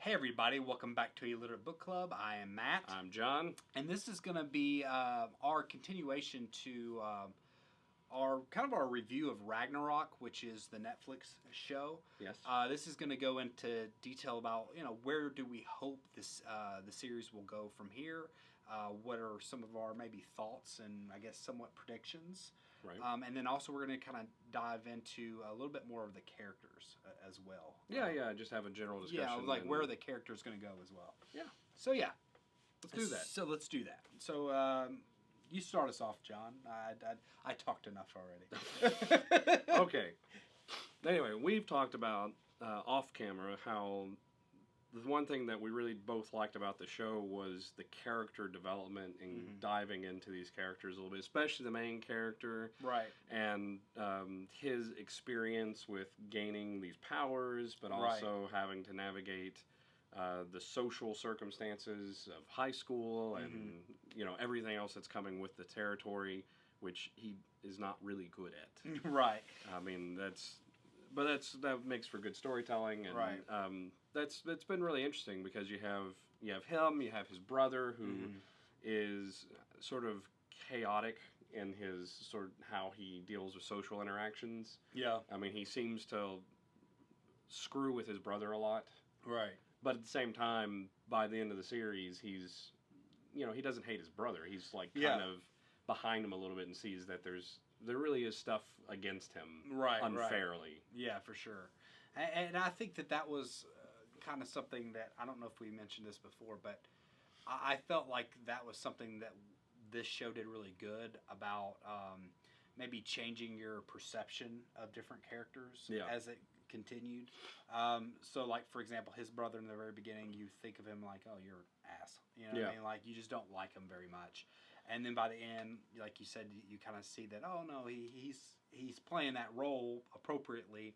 Hey everybody, welcome back to Illiterate Book Club. I am Matt. I'm John. And this is going to be our continuation to our review of Ragnarok, which is the Netflix show. Yes. This is going to go into detail about, where do we hope this the series will go from here. What are some of our maybe thoughts and I guess somewhat predictions. Right. And then also we're going to kind of dive into a little bit more of the characters as well. Just have a general discussion. Yeah, like where are the characters going to go as well. Yeah. So yeah. Let's do that. So let's do that. So you start us off, John. I talked enough already. Okay. Anyway, we've talked about off camera how the one thing that we really both liked about the show was the character development and diving into these characters a little bit, especially the main character. Right. And his experience with gaining these powers, but also having to navigate the social circumstances of high school and everything else that's coming with the territory, which he is not really good at. Right. I mean, that makes for good storytelling, and right. That's been really interesting because you have him, you have his brother who is sort of chaotic in his sort of how he deals with social interactions. Yeah. I mean, he seems to screw with his brother a lot. Right. But at the same time, by the end of the series, he's, he doesn't hate his brother. He's like kind of behind him a little bit and sees that there really is stuff against him unfairly. Right. Yeah, for sure. And I think that was kind of something that, I don't know if we mentioned this before, but I felt like that was something that this show did really good about maybe changing your perception of different characters as it continued. So, like, for example, his brother in the very beginning, you think of him like, oh, you're an ass. You know what I mean? Like, you just don't like him very much. And then by the end, like you said, you kind of see that, oh, no, he's playing that role appropriately,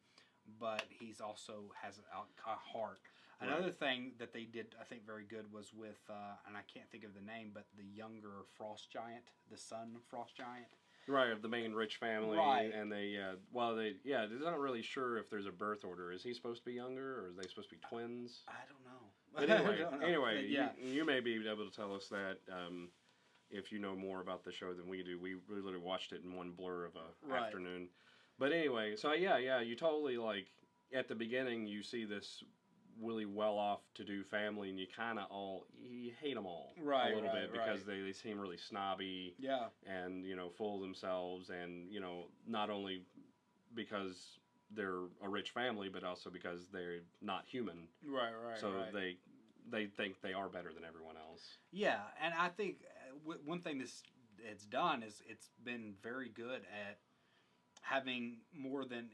but he's also has a heart. Right. Another thing that they did, I think, very good was with, and I can't think of the name, but the younger frost giant, the son frost giant. Right, of the main rich family, right. And they're not really sure if there's a birth order. Is he supposed to be younger, or are they supposed to be twins? I don't know. But anyway, you may be able to tell us that if you know more about the show than we do. We literally watched it in one blur of a afternoon. But anyway, so you totally, like, at the beginning you see this really well-off to-do family, and you kind of you hate them all a little bit because they seem really snobby and, full of themselves, and, not only because they're a rich family, but also because they're not human. So they think they are better than everyone else. Yeah, and I think one thing it's done is it's been very good at having more than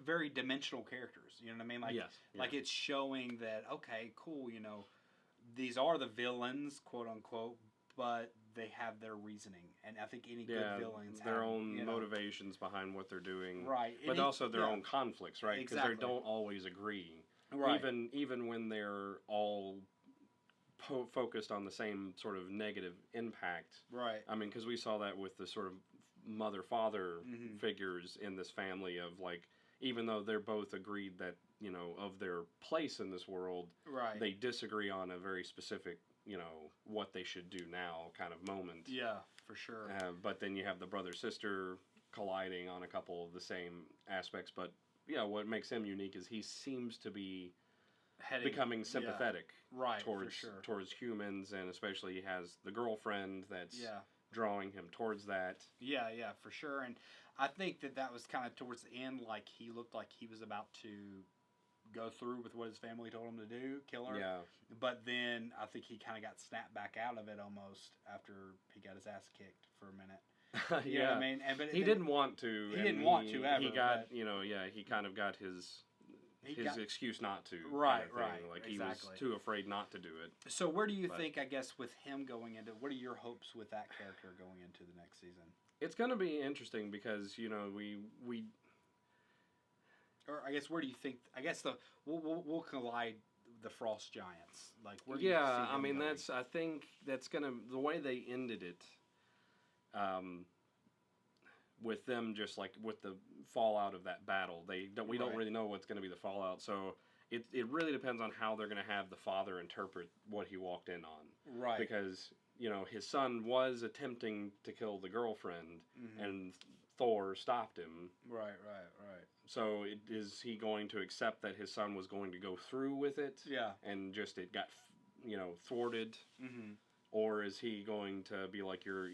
very dimensional characters. You know what I mean? Like, like it's showing that, okay, cool, these are the villains, quote unquote, but they have their reasoning. And I think any good villains have their own motivations behind what they're doing. Right. But also their own conflicts, right? Because they don't always agree. Right. Even when they're all focused on the same sort of negative impact. Right. I mean, because we saw that with the sort of mother-father figures in this family of, like, even though they're both agreed that, of their place in this world, they disagree on a very specific, what they should do now kind of moment. Yeah, for sure. But then you have the brother-sister colliding on a couple of the same aspects. But, what makes him unique is he seems to be becoming sympathetic towards humans, and especially he has the girlfriend that's drawing him towards that. Yeah, for sure. And I think that was kind of towards the end, like he looked like he was about to go through with what his family told him to do, kill her. Yeah. But then I think he kind of got snapped back out of it almost after he got his ass kicked for a minute. You know what I mean? But he didn't want to. He didn't want to ever. He got, he kind of got his excuse not to. Right. Like he was too afraid not to do it. So where do you think, I guess, with him going into, what are your hopes with that character going into the next season? It's going to be interesting because, we or I guess where do you think, I guess we'll collide the Frost Giants. Like, where do you see them going? I think that's going to, the way they ended it, with them just like with the fallout of that battle, we don't really know what's going to be the fallout. So it really depends on how they're going to have the father interpret what he walked in on. Right. Because, his son was attempting to kill the girlfriend, and Thor stopped him. Right. So is he going to accept that his son was going to go through with it? Yeah. And just it got, thwarted? Mm-hmm. Or is he going to be like, you're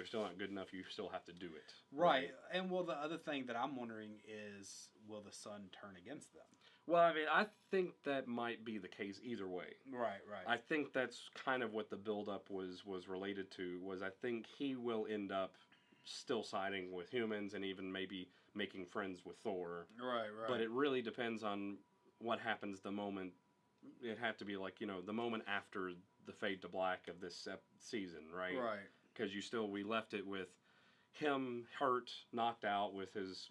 still not good enough, you still have to do it? Right. And well, the other thing that I'm wondering is, will the son turn against them? Well, I mean, I think that might be the case either way. Right. I think that's kind of what the build-up was related to, was I think he will end up still siding with humans and even maybe making friends with Thor. Right. But it really depends on what happens the moment. It'd have to be like, the moment after the fade to black of this season, right? Right. Because we left it with him hurt, knocked out with his,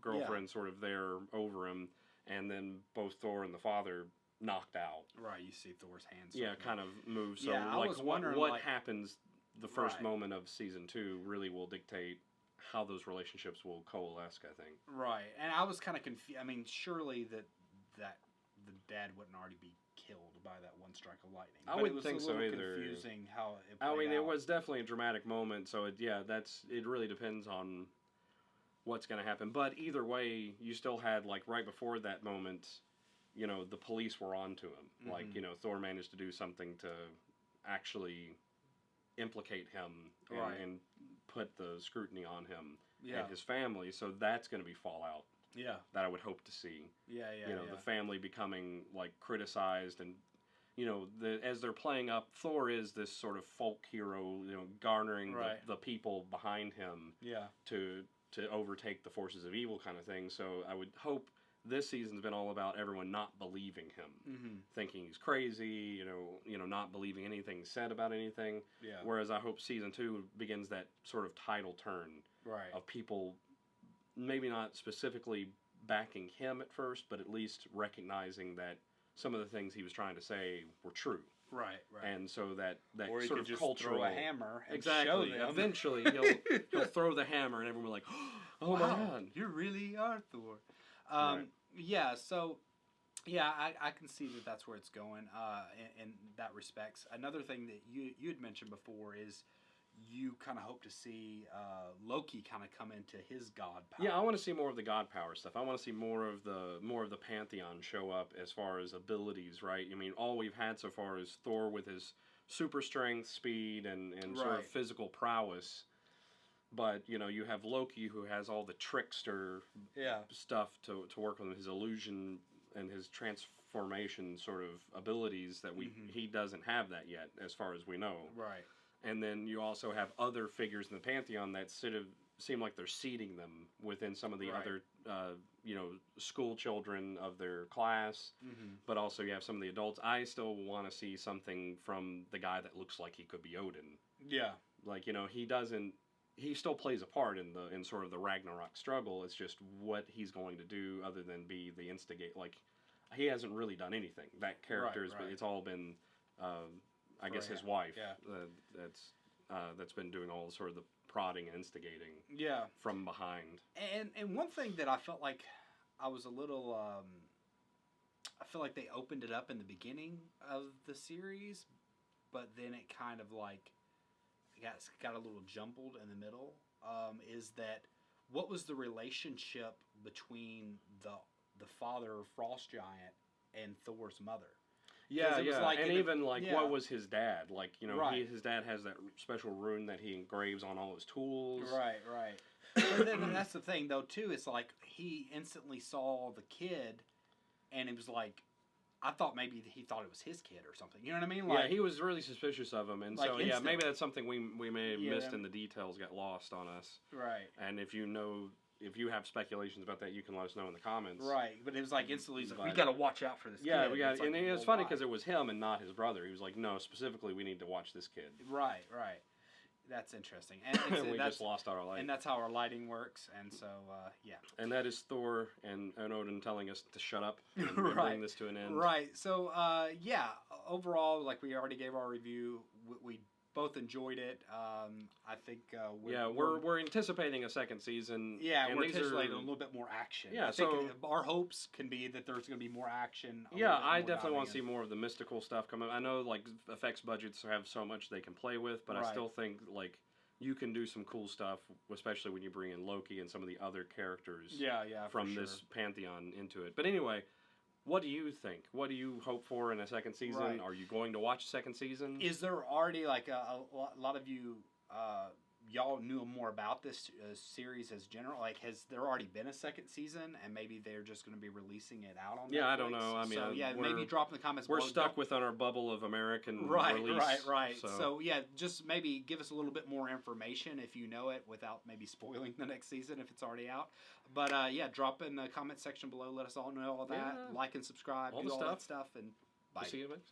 girlfriend sort of there over him, and then both Thor and the father knocked out. Right, you see Thor's hands. Yeah, kind of move. So, I was wondering, what happens the first moment of season 2 really will dictate how those relationships will coalesce, I think. Right, and I was kind of confused. I mean, surely that the dad wouldn't already be killed by that one strike of lightning. I wouldn't think so either. It was a little confusing how it played out. It was definitely a dramatic moment, so it really depends on what's going to happen. But either way, you still had, like, right before that moment, the police were on to him. Mm-hmm. Like, Thor managed to do something to actually implicate him and put the scrutiny on him and his family. So that's going to be fallout. Yeah. That I would hope to see. Yeah. The family becoming, like, criticized and, as they're playing up, Thor is this sort of folk hero, garnering the people behind him to overtake the forces of evil kind of thing. So I would hope this season's been all about everyone not believing him, thinking he's crazy, not believing anything said about anything. Yeah. Whereas I hope season 2 begins that sort of tidal turn of people maybe not specifically backing him at first, but at least recognizing that some of the things he was trying to say were true. Right. And so that or sort of just cultural throw a hammer and exactly. show them. Eventually, he'll throw the hammer, and everyone will be like, "Oh wow, my God, you really are Thor." Right. Yeah. So, I can see that that's where it's going. In that respects, another thing that you had mentioned before is you kind of hope to see Loki kind of come into his god power. Yeah, I want to see more of the god power stuff. I want to see more of the pantheon show up as far as abilities, right? I mean, all we've had so far is Thor with his super strength, speed, and sort of physical prowess. But, you have Loki who has all the trickster stuff to work on, his illusion and his transformation sort of abilities that he doesn't have that yet, as far as we know. Right. And then you also have other figures in the pantheon that sort of seem like they're seeding them within some of the other, school children of their class. Mm-hmm. But also you have some of the adults. I still want to see something from the guy that looks like he could be Odin. Yeah. Like, he still plays a part in sort of the Ragnarok struggle. It's just what he's going to do other than be the instigate. Like, he hasn't really done anything. That character it's all been... I guess his wife, that's been doing all sort of the prodding and instigating from behind. And one thing that I felt like I was a little, I feel like they opened it up in the beginning of the series, but then it kind of like got a little jumbled in the middle, is that what was the relationship between the father Frost Giant and Thor's mother? Yeah. Like and even what was his dad? Like, his dad has that special rune that he engraves on all his tools. Right. But then that's the thing, though, too. It's like he instantly saw the kid, and it was like, I thought maybe he thought it was his kid or something. You know what I mean? Like, he was really suspicious of him, and like so instantly. Maybe that's something we may have missed, and the details got lost on us. Right. And if you have speculations about that, you can let us know in the comments. Right, but it was like instantly, he's like, we got to watch out for this kid. Yeah, we got, and it's funny because it was him and not his brother. He was like, no, specifically, we need to watch this kid. Right. That's interesting. And we just lost our light. And that's how our lighting works, and so, And that is Thor and Odin telling us to shut up and bring this to an end. Right, so, overall, like we already gave our review, we both enjoyed it. I think we're anticipating a second season. Yeah, and we're anticipating a little bit more action. Yeah, I think our hopes can be that there's going to be more action. Yeah, I definitely want to see more of the mystical stuff come up. I know like effects budgets have so much they can play with, but I still think like you can do some cool stuff, especially when you bring in Loki and some of the other characters from this pantheon into it. But anyway, what do you think? What do you hope for in a second season? Right. Are you going to watch a second season? Is there already like a lot of you y'all knew more about this series as general? Like, has there already been a second season, and maybe they're just going to be releasing it out on Netflix? I don't know. I mean, maybe drop in the comments. We're stuck within our bubble of American release. Right. So just maybe give us a little bit more information if you know it, without maybe spoiling the next season if it's already out. But drop in the comment section below. Let us all know all that. Like and subscribe. All do the all stuff. That stuff. And bye. We'll see you next.